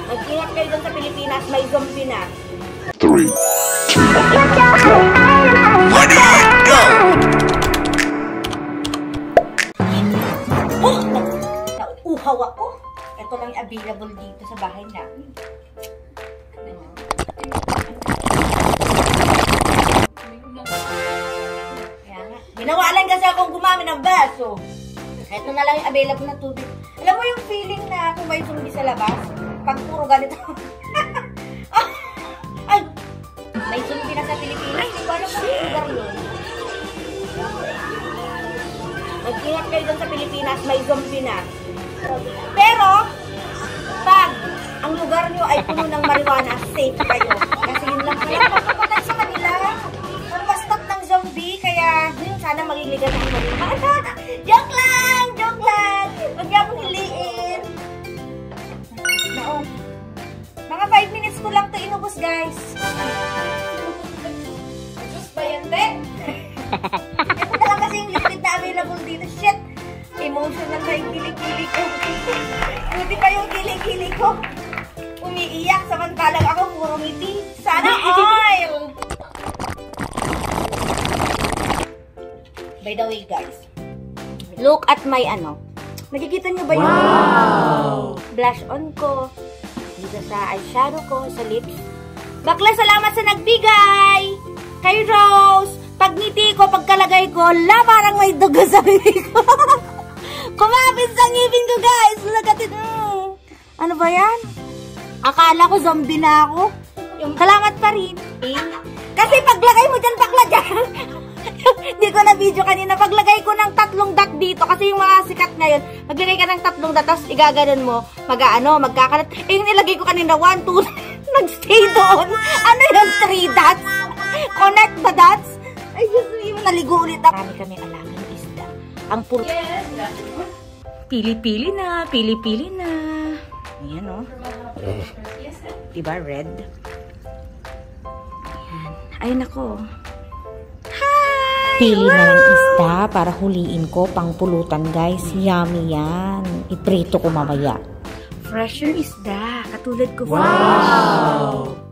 Mag-ingat kayo dun sa Pilipinas, may zombie na. 3, 2, 1, go! Oh! Nauuhaw ako. Ito lang yung available dito sa bahay namin. Kaya nga. Binawalan kasi akong gumamit ng baso. Ito na lang yung available na tubig. Alam mo yung feeling na kung may zombie sa labas? Pag puro ganito. Ay! May zombie na sa Pilipinas. Hindi ko alam kung lugar yun. Mag-ingat kayo dun sa Pilipinas, may zombie na. Pero, pag ang lugar nyo ay puno ng marijuana, safe kayo. Kasi yun lang pala papatay sa kanila. Ang bastak ng zombie, kaya yun, sana maging ligat ang marijuana. Joke lang! Joke lang! Huwag niya akong hiliin. Mga 5 minutes ko lang ito inubos, guys. Just ba yan, te? Ito na lang kasi yung liquid na available dito. Shit! Emotional na yung kilig-kilig ko. Buti pa yung kilig-kilig ko. Umiiyak, samantalang ako puro ngiti. Sana oil! By the way, guys, look at my nakikita nyo ba yung blush on ko? Dito sa eyeshadow ko, sa lips. Bakla, salamat sa nagbigay! Kay Rose! Pag ngiti ko, pagkalagay ko, parang may dugo sa bibig ko. Kumapit sa ngipin ko, guys! Look at it! Ano ba yan? Akala ko zombie na ako. Salamat pa rin. Kasi paglagay mo dyan, bakla dyan. Hindi ko na video kanina. Paglagay ko ng 3 dot dito, kasi yung mga sikat ngayon, maglagay ka ng 3 dot, tapos igaganon mo, magkakalat. Yung nilagay ko kanina, 1, 2, nag-stay doon. Ano yung 3 dots? Connect the dots? Ay, Diyos mo, naligo ulit ako. Kami alagang isda. Ang puro... Pili-pili na, pili-pili na. Ayan, o. Diba, red? Ayan. Ay, nako. Pili na ng isda para huliin ko pang pulutan, guys. Yummy yan. Iprito ko mamaya. Fresh yung isda. Katulad ko. Wow!